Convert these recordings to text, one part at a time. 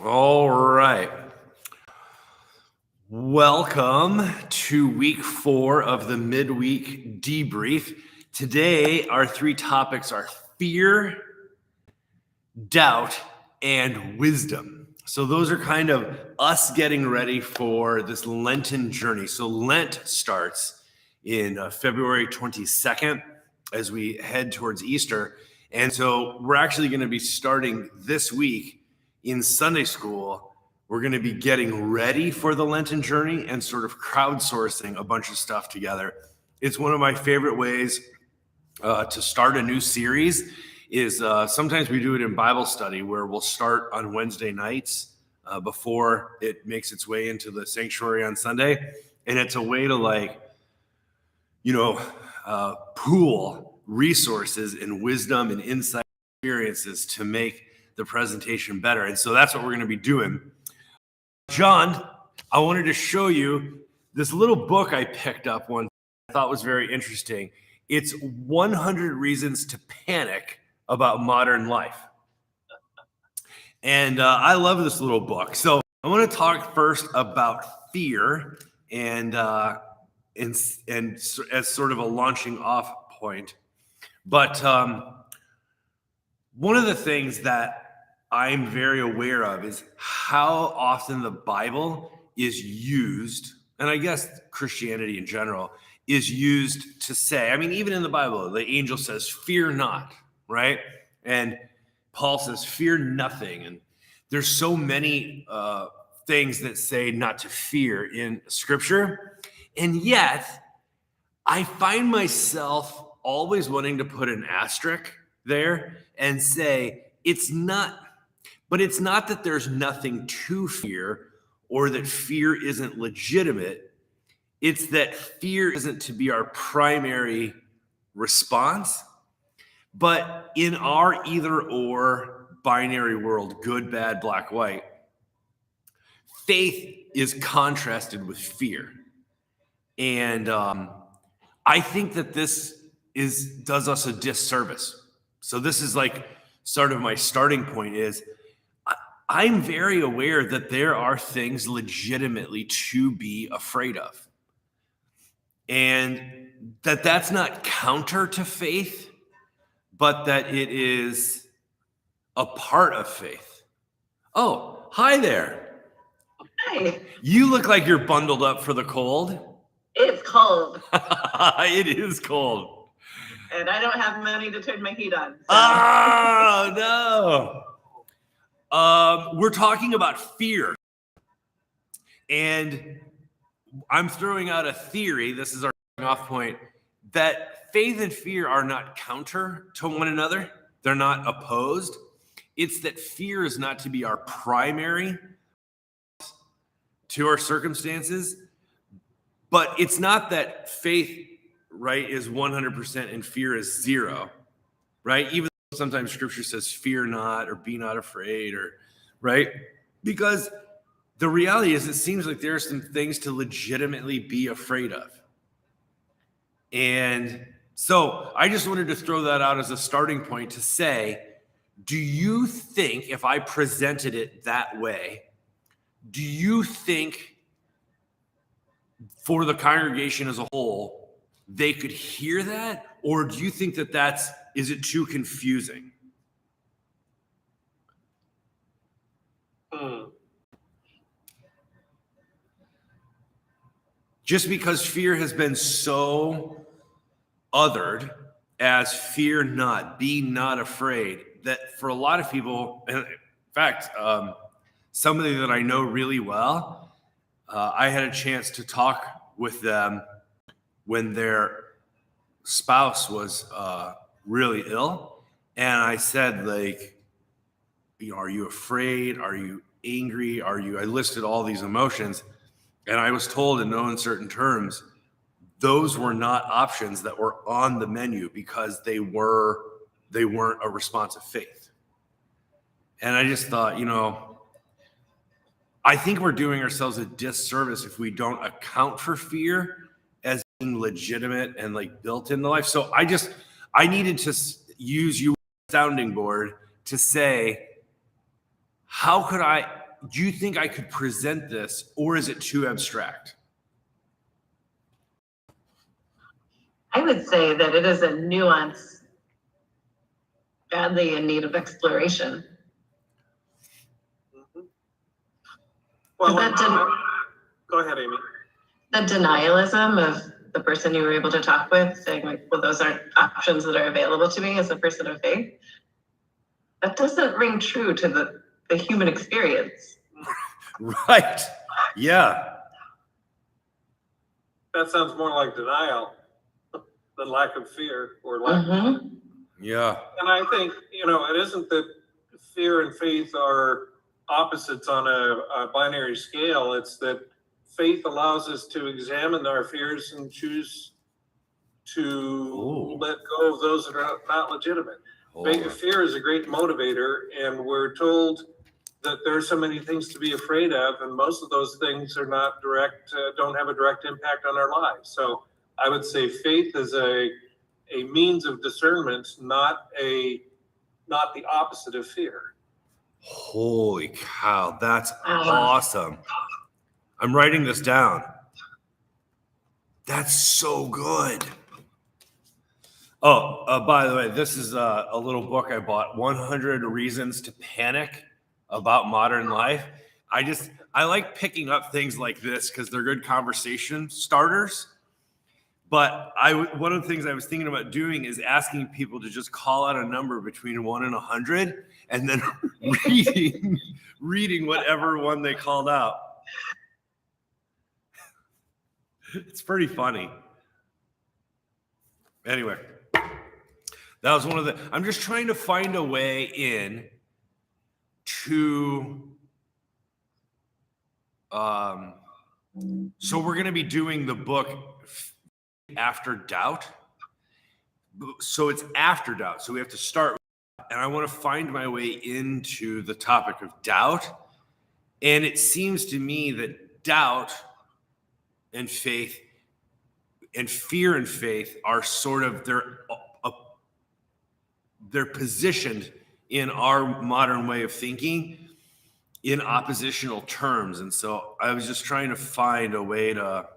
All right. Welcome to week 4 of the Midweek Debrief. Today, our 3 topics are fear, doubt, and wisdom. So those are kind of us getting ready for this Lenten journey. So Lent starts in February 22nd as we head towards Easter. And so we're actually going to be starting this week in Sunday school. We're going to be getting ready for the Lenten journey and sort of crowdsourcing a bunch of stuff together. It's one of my favorite ways to start a new series is sometimes we do it in Bible study where we'll start on Wednesday nights before it makes its way into the sanctuary on Sunday. And it's a way to pool resources and wisdom and insight experiences to make the presentation better. And so that's what we're going to be doing. John, I wanted to show you this little book I picked up one I thought was very interesting. It's 100 Reasons to Panic About Modern Life. And I love this little book. So I want to talk first about fear and as sort of a launching off point. But one of the things that I'm very aware of is how often the Bible is used, and I guess Christianity in general is used to say, I mean, even in the Bible, the angel says, fear not, right? And Paul says, fear nothing. And there's so many things that say not to fear in Scripture. And yet, I find myself always wanting to put an asterisk there and say, it's not that there's nothing to fear or that fear isn't legitimate. It's that fear isn't to be our primary response. But in our either or binary world, good, bad, black, white, faith is contrasted with fear. And I think that this does us a disservice. So this is like sort of my starting point is I'm very aware that there are things legitimately to be afraid of. And that's not counter to faith, but that it is a part of faith. Oh, hi there. Hi. You look like you're bundled up for the cold. It's cold. It is cold. And I don't have money to turn my heat on. So. Oh, no. We're talking about fear. And I'm throwing out a theory, this is our off point, that faith and fear are not counter to one another. They're not opposed. It's that fear is not to be our primary to our circumstances. But it's not that faith, right, is 100% and fear is 0, right? Even though sometimes Scripture says fear not or be not afraid, or right? Because the reality is it seems like there are some things to legitimately be afraid of. And so I just wanted to throw that out as a starting point to say, do you think if I presented it that way, do you think for the congregation as a whole, they could hear that? Or do you think that is it too confusing? Just because fear has been so othered as fear not, be not afraid, that for a lot of people, in fact, somebody that I know really well, I had a chance to talk with them when their spouse was really ill. And I said, like, are you afraid? Are you angry? I listed all these emotions. And I was told in no uncertain terms, those were not options that were on the menu because they weren't a response of faith. And I just thought, I think we're doing ourselves a disservice if we don't account for fear as being legitimate and like built into life. So I needed to use you as a sounding board to say, how could I, do you think I could present this, or is it too abstract? I would say that it is a nuance badly in need of exploration. Well, That go ahead, Amy. The denialism of the person you were able to talk with, saying like, well, those aren't options that are available to me as a person of faith, that doesn't ring true to the human experience. Right. Yeah. That sounds more like denial than lack of fear or lack of. Yeah. And I think, it isn't that fear and faith are opposites on a binary scale. It's that faith allows us to examine our fears and choose to let go of those that are not legitimate. Fear is a great motivator, and we're told that there's so many things to be afraid of, and most of those things are not don't have a direct impact on our lives. So I would say faith is a means of discernment, not the opposite of fear. Holy cow, that's awesome. I'm writing this down. That's so good. Oh, by the way, this is a little book I bought, 100 Reasons to Panic About Modern Life. I like picking up things like this because they're good conversation starters. But one of the things I was thinking about doing is asking people to just call out a number between 1 and 100, and then reading whatever one they called out. It's pretty funny. Anyway, that was one of the. I'm just trying to find a way in to. So we're going to be doing the book After Doubt. So it's after doubt. So we have to start, and I want to find my way into the topic of doubt. And it seems to me that doubt and faith and fear and faith are sort of they're positioned in our modern way of thinking in oppositional terms. And so I was just trying to find a way to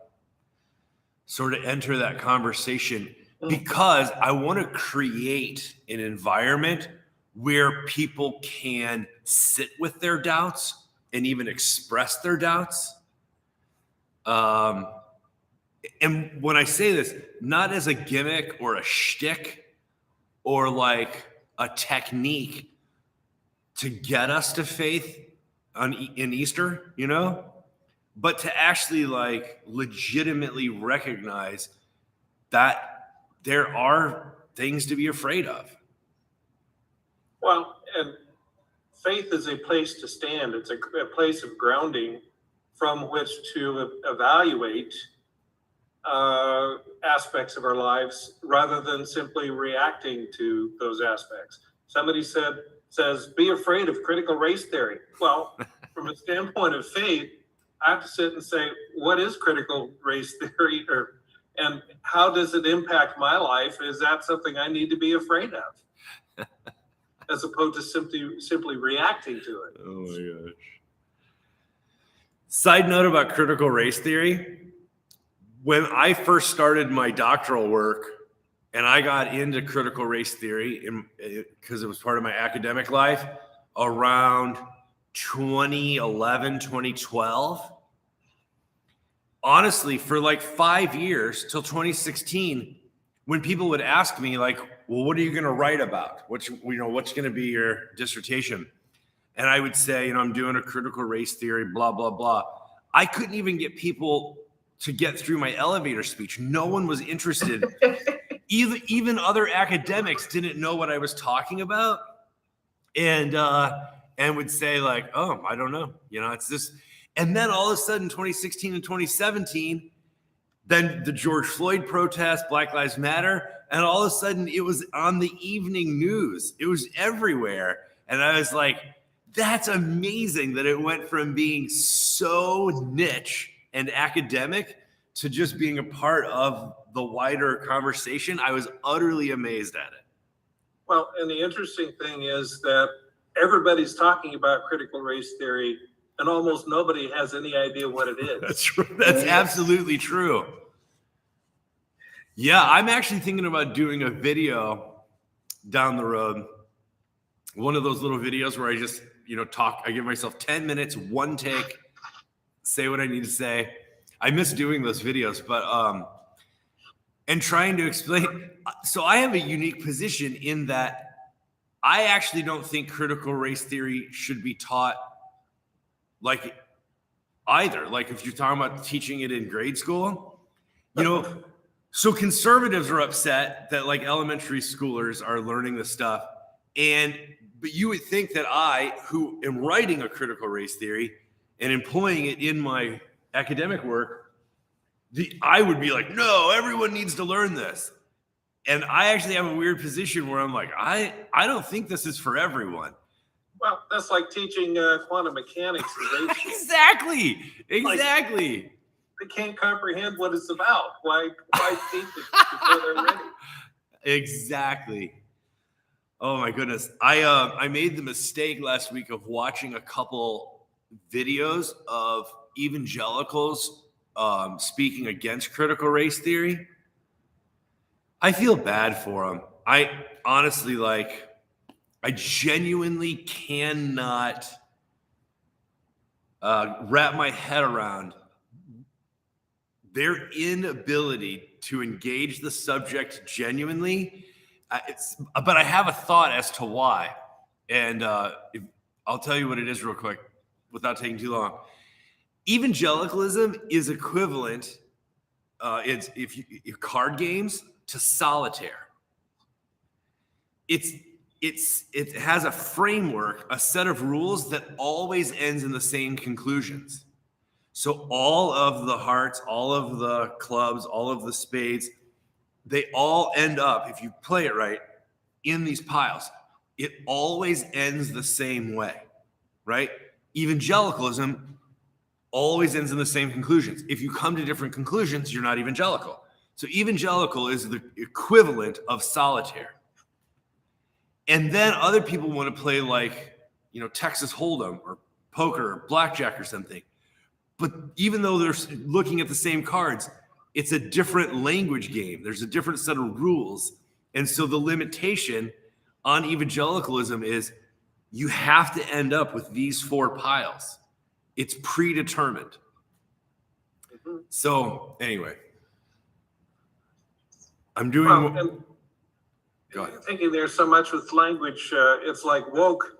sort of enter that conversation because I want to create an environment where people can sit with their doubts and even express their doubts. And when I say this, not as a gimmick or a shtick or like a technique to get us to faith in Easter, but to actually like legitimately recognize that there are things to be afraid of. Well, and faith is a place to stand. It's a place of grounding from which to evaluate aspects of our lives rather than simply reacting to those aspects. Somebody says, be afraid of critical race theory. Well, from a standpoint of faith, I have to sit and say, what is critical race theory, and how does it impact my life? Is that something I need to be afraid of? As opposed to simply reacting to it. Oh my gosh. Side note about critical race theory. When I first started my doctoral work and I got into critical race theory because it was part of my academic life around 2011, 2012, honestly, for like 5 years till 2016, when people would ask me like, well, what are you going to write about? What's going to be your dissertation? And I would say, I'm doing a critical race theory, blah, blah, blah. I couldn't even get people to get through my elevator speech. No one was interested. Even other academics didn't know what I was talking about. And would say like, oh, I don't know. It's this. And then all of a sudden, 2016 and 2017, then the George Floyd protest, Black Lives Matter, and all of a sudden it was on the evening news. It was everywhere. And I was like, that's amazing that it went from being so niche and academic to just being a part of the wider conversation. I was utterly amazed at it. Well, and the interesting thing is that everybody's talking about critical race theory and almost nobody has any idea what it is. That's true. That's absolutely true. Yeah, I'm actually thinking about doing a video down the road. One of those little videos where I just, talk. I give myself 10 minutes, one take, say what I need to say. I miss doing those videos, but and trying to explain. So I have a unique position in that I actually don't think critical race theory should be taught like either. Like if you're talking about teaching it in grade school, so conservatives are upset that like elementary schoolers are learning this stuff. But you would think that I, who am writing a critical race theory and employing it in my academic work, I would be like, no, everyone needs to learn this. And I actually have a weird position where I'm like, I don't think this is for everyone. Well, that's like teaching quantum mechanics. Exactly. They can't comprehend what it's about. Why teach it before they're ready? Exactly. Oh my goodness. I made the mistake last week of watching a couple videos of evangelicals speaking against critical race theory. I feel bad for them. I honestly, I genuinely cannot wrap my head around their inability to engage the subject genuinely. But I have a thought as to why. And I'll tell you what it is real quick without taking too long. Evangelicalism is equivalent, it's card games to solitaire. It has a framework, a set of rules that always ends in the same conclusions. So all of the hearts, all of the clubs, all of the spades, they all end up, if you play it right, in these piles. It always ends the same way, right? Evangelicalism always ends in the same conclusions. If you come to different conclusions, you're not evangelical. So evangelical is the equivalent of solitaire. And then other people want to play Texas Hold'em or poker or blackjack or something. But even though they're looking at the same cards, it's a different language game. There's a different set of rules. And so the limitation on evangelicalism is you have to end up with these four piles. It's predetermined. Mm-hmm. So anyway, I'm doing... Go ahead. I'm thinking there's so much with language. It's like woke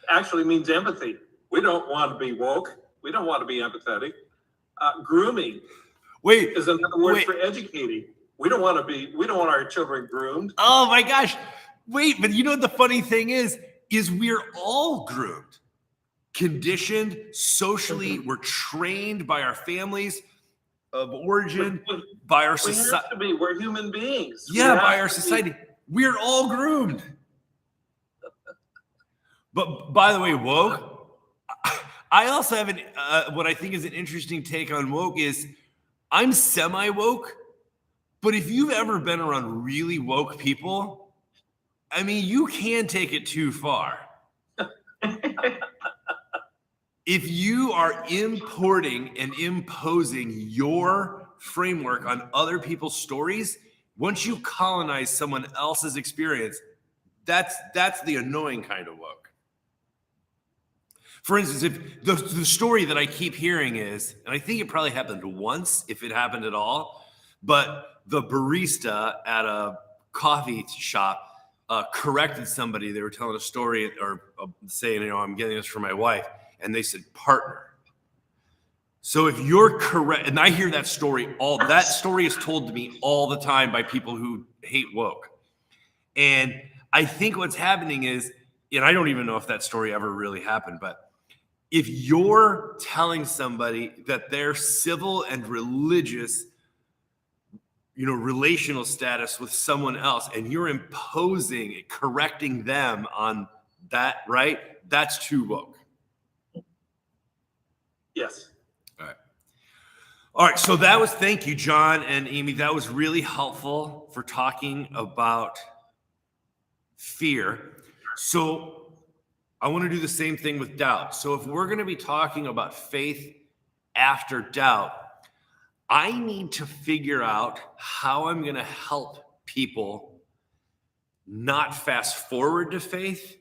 actually means empathy. We don't want to be woke. We don't want to be empathetic. Grooming is another word for educating. We don't want our children groomed. Oh my gosh. But you know what the funny thing is we're all groomed, conditioned socially. We're trained by our families of origin, by our society. We're human beings. Yeah, by our society. We're all groomed. But by the way, woke, I also have what I think is an interesting take on woke is I'm semi-woke, but if you've ever been around really woke people, I mean, you can take it too far. If you are importing and imposing your framework on other people's stories, once you colonize someone else's experience, that's the annoying kind of woke. For instance, if the story that I keep hearing is, and I think it probably happened once, if it happened at all, but the barista at a coffee shop corrected somebody. They were telling a story or saying, I'm getting this for my wife. And they said partner. So if you're correct, and I hear that story that story is told to me all the time by people who hate woke. And I think what's happening is, and I don't even know if that story ever really happened, but if you're telling somebody that their civil and religious, relational status with someone else, and you're correcting them on that, right? That's too woke. Yes. All right. So thank you, John and Amy. That was really helpful for talking about fear. So I want to do the same thing with doubt. So if we're going to be talking about faith after doubt, I need to figure out how I'm going to help people not fast forward to faith,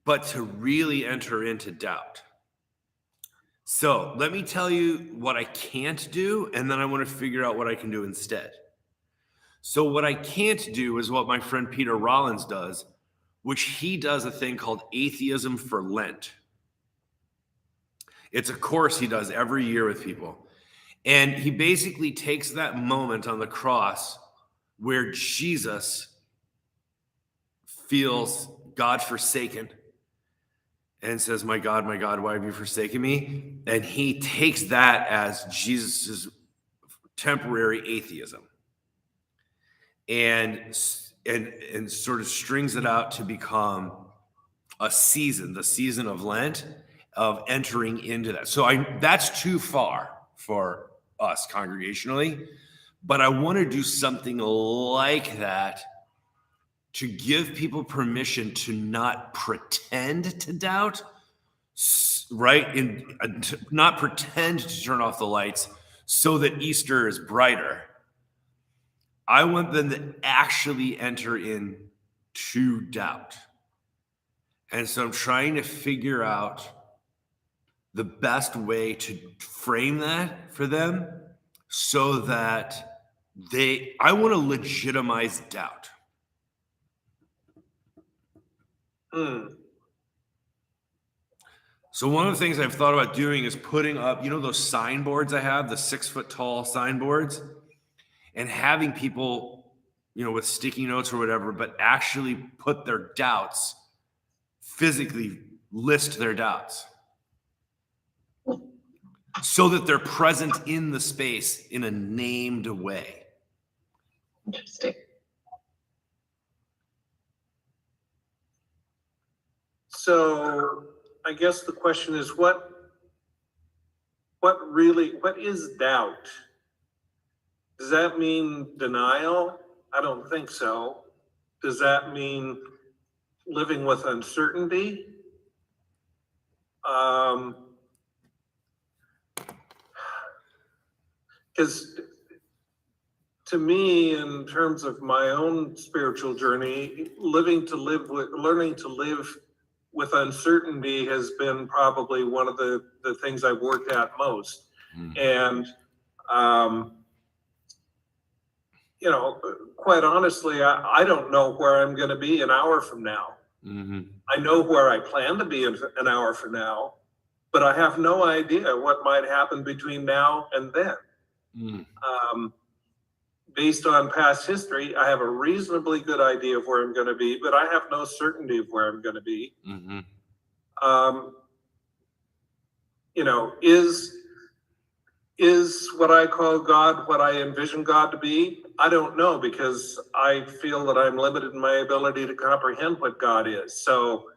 but to really enter into doubt. So let me tell you what I can't do, and then I want to figure out what I can do instead. So what I can't do is what my friend Peter Rollins does, which he does a thing called Atheism for Lent. It's a course he does every year with people. And he basically takes that moment on the cross where Jesus feels God forsaken and says, my God, why have you forsaken me? And he takes that as Jesus's temporary atheism and sort of strings it out to become a season, the season of Lent, of entering into that. So that's too far for us congregationally, but I want to do something like that to give people permission to not pretend to doubt, right? And not pretend to turn off the lights so that Easter is brighter. I want them to actually enter into doubt. And so I'm trying to figure out the best way to frame that for them so that I want to legitimize doubt. So one of the things I've thought about doing is putting up, those signboards I have, the 6-foot tall signboards, and having people, with sticky notes or whatever, but actually put their doubts, physically list their doubts so that they're present in the space in a named way. Interesting. So I guess the question is, what is doubt? Does that mean denial? I don't think so. Does that mean living with uncertainty? Because to me, in terms of my own spiritual journey, learning to live with uncertainty has been probably one of the things I've worked at most. And, quite honestly, I don't know where I'm going to be an hour from now. Mm-hmm. I know where I plan to be an hour from now, but I have no idea what might happen between now and then. Based on past history, I have a reasonably good idea of where I'm going to be, but I have no certainty of where I'm going to be. Mm-hmm. Is what I call God what I envision God to be? I don't know, because I feel that I'm limited in my ability to comprehend what God is. So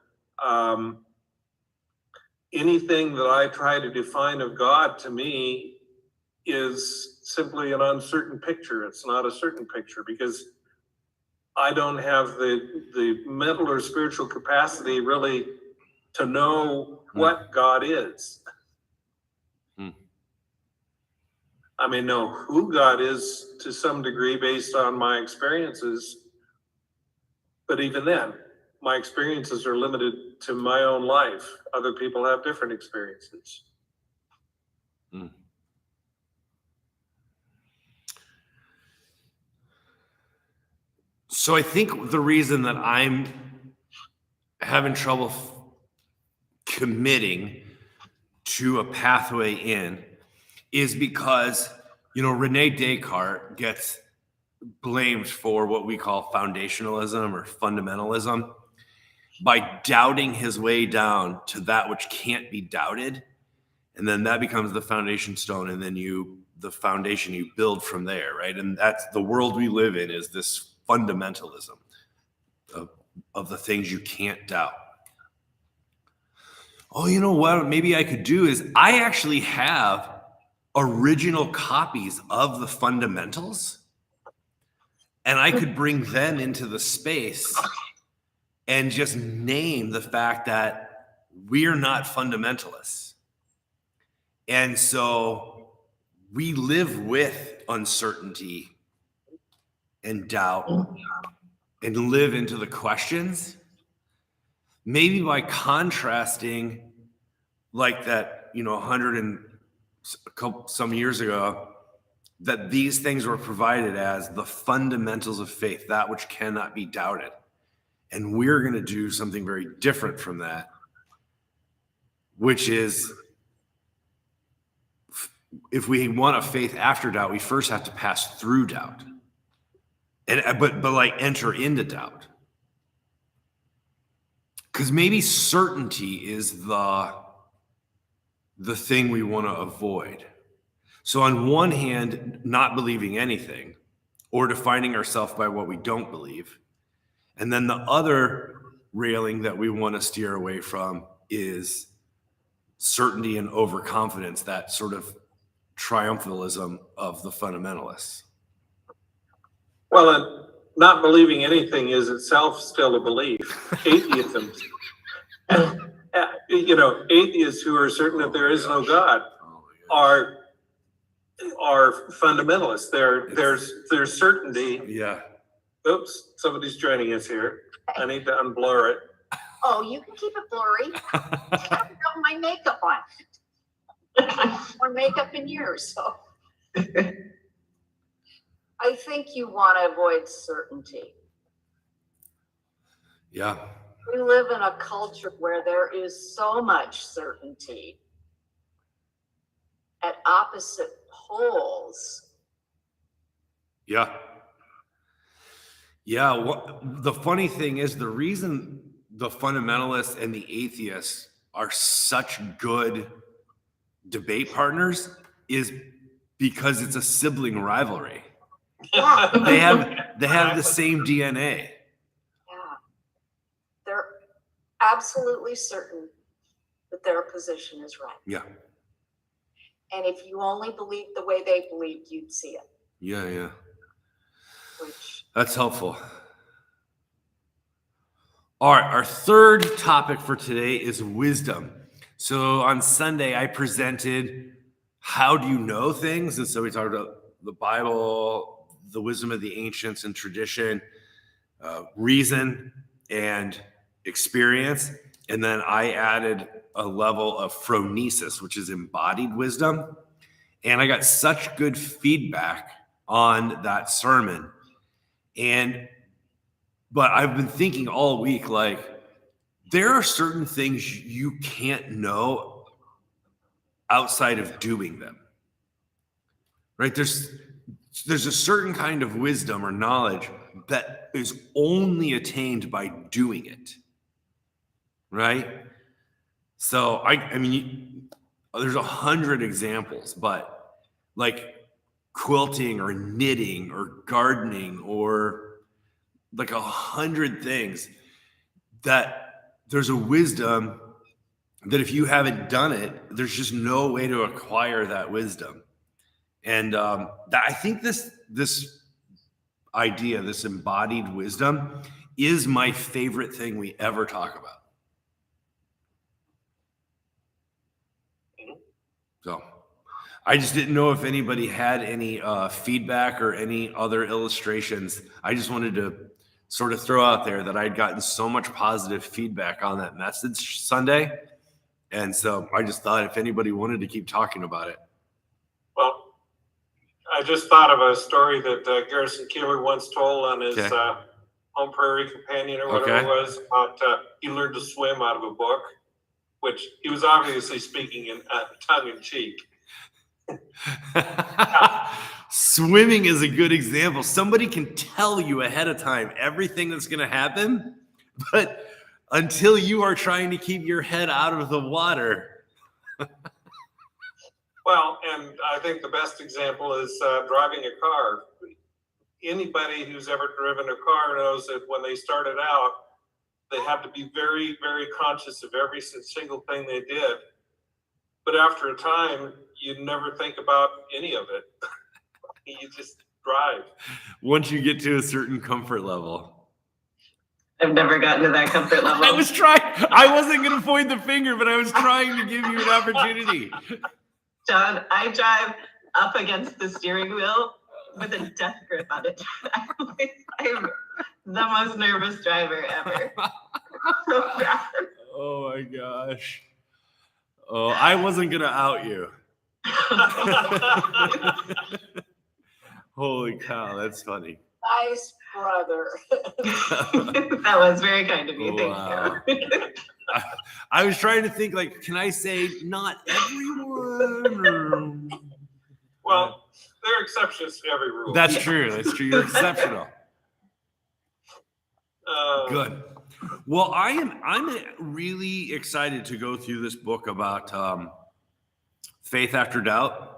anything that I try to define of God, to me, is simply an uncertain picture. It's not a certain picture, because I don't have the mental or spiritual capacity really to know what God is. I may know who God is to some degree based on my experiences, but even then, my experiences are limited to my own life. Other people have different experiences. So I think the reason that I'm having trouble committing to a pathway in is because, Rene Descartes gets blamed for what we call foundationalism or fundamentalism by doubting his way down to that which can't be doubted. And then that becomes the foundation stone. And then the foundation you build from there, right? And that's the world we live in, is this fundamentalism of the things you can't doubt. Oh, you know what maybe I could do is I actually have original copies of the fundamentals, and I could bring them into the space and just name the fact that we're not fundamentalists. And so we live with uncertainty and doubt and live into the questions, maybe by contrasting like that, 100 and some years ago, that these things were provided as the fundamentals of faith, that which cannot be doubted. And we're going to do something very different from that, which is, if we want a faith after doubt, we first have to pass through doubt, but like enter into doubt. Because maybe certainty is the thing we want to avoid. So on one hand, not believing anything or defining ourselves by what we don't believe. And then the other railing that we want to steer away from is certainty and overconfidence, that sort of triumphalism of the fundamentalists. Well, and not believing anything is itself still a belief. Atheism, atheists who are certain that there is no God are fundamentalists. There's certainty. Yeah. Oops, somebody's joining us here. I need to unblur it. Oh, you can keep it blurry. I haven't got my makeup on. More makeup in years, so. I think you want to avoid certainty. Yeah. We live in a culture where there is so much certainty at opposite poles. Yeah. Yeah. The funny thing is, the reason the fundamentalists and the atheists are such good debate partners is because it's a sibling rivalry. Yeah. They have the same DNA. Yeah. They're absolutely certain that their position is right. Yeah. And if you only believed the way they believed, you'd see it. Yeah. Which, That's helpful. All right, our third topic for today is wisdom. So on Sunday, I presented how do you know things? And so we talked about the Bible, the wisdom of the ancients and tradition, reason and experience. And then I added a level of phronesis, which is embodied wisdom. And I got such good feedback on that sermon. But I've been thinking all week, like, there are certain things you can't know outside of doing them, right? There's a certain kind of wisdom or knowledge that is only attained by doing it, right? So I mean, there's 100 examples, but like quilting or knitting or gardening or like 100 things that there's a wisdom that if you haven't done it, there's just no way to acquire that wisdom. And I think this idea, this embodied wisdom, is my favorite thing we ever talk about. So I just didn't know if anybody had any feedback or any other illustrations. I just wanted to sort of throw out there that I'd gotten so much positive feedback on that message Sunday. And so I just thought if anybody wanted to keep talking about it. Well, I just thought of a story that Garrison Keillor once told on his Home Prairie Companion or whatever it was about he learned to swim out of a book, which he was obviously speaking in tongue in cheek. Swimming is a good example. Somebody can tell you ahead of time everything that's going to happen, but until you are trying to keep your head out of the water. Well, and I think the best example is driving a car. Anybody who's ever driven a car knows that when they started out, they have to be very, very conscious of every single thing they did. But after a time, you never think about any of it. You just drive. Once you get to a certain comfort level. I've never gotten to that comfort level. I wasn't going to point the finger, but I was trying to give you an opportunity. John, I drive up against the steering wheel with a death grip on it. I'm the most nervous driver ever. So bad. Oh my gosh. Oh, I wasn't going to out you. Holy cow, that's funny. Nice brother. That was very kind of you. Wow. Thank you. I was trying to think, like, can I say not everyone? Well, there are exceptions to every rule. That's true. That's true. You're exceptional. Good. Well, I'm really excited to go through this book about faith after doubt.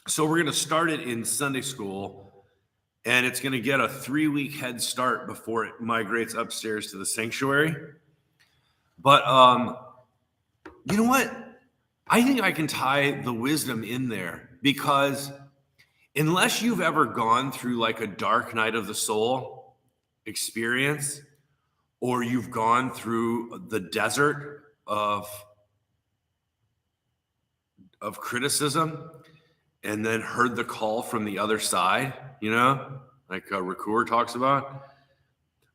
So we're going to start it in Sunday school, and it's going to get a 3-week head start before it migrates upstairs to the sanctuary. But you know what? I think I can tie the wisdom in there, because unless you've ever gone through like a dark night of the soul experience, or you've gone through the desert of criticism and then heard the call from the other side, you know, like Ricoeur talks about,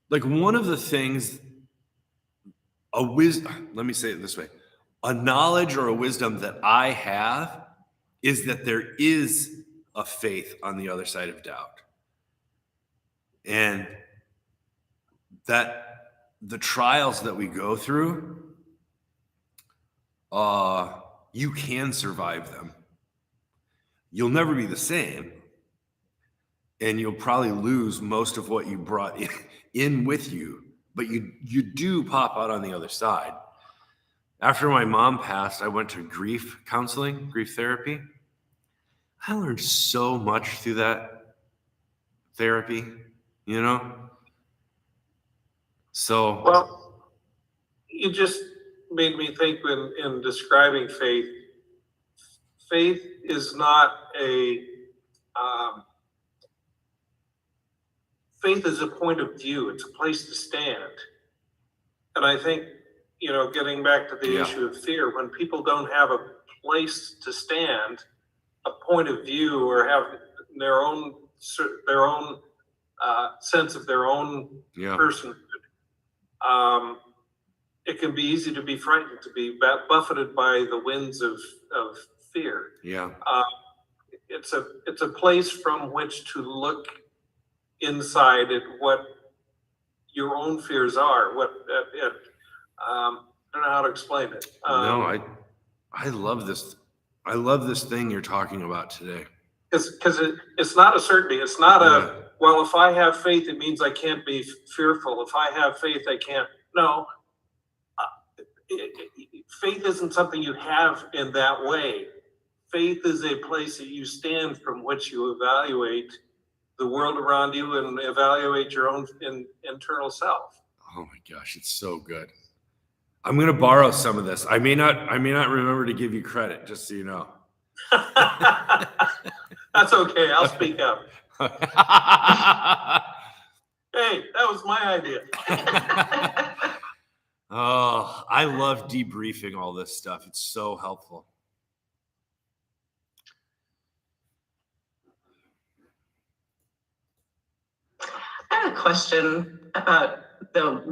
like one of the things, let me say it this way, a knowledge or a wisdom that I have is that there is a faith on the other side of doubt. And that the trials that we go through, you can survive them. You'll never be the same. And you'll probably lose most of what you brought in with you, but you do pop out on the other side. After my mom passed, I went to grief counseling, grief therapy. I learned so much through that therapy, you know? So. Well, you just made me think in describing faith. Faith is not faith is a point of view. It's a place to stand. And I think, you know, getting back to the issue of fear, when people don't have a place to stand, a point of view, or have their own sense of their own personhood, it can be easy to be frightened, to be buffeted by the winds of fear. Yeah. It's a place from which to look inside at what your own fears are. I don't know how to explain it. No, I love this. I love this thing you're talking about today. Because it's not a certainty. It's not well, if I have faith, it means I can't be fearful. If I have faith, I can't. No. Faith isn't something you have in that way. Faith is a place that you stand from which you evaluate the world around you and evaluate your own internal self. Oh my gosh, it's so good. I'm going to borrow some of this. I may not remember to give you credit, just so you know. That's okay. I'll speak up. Hey, that was my idea. Oh, I love debriefing all this stuff. It's so helpful. I have a question about the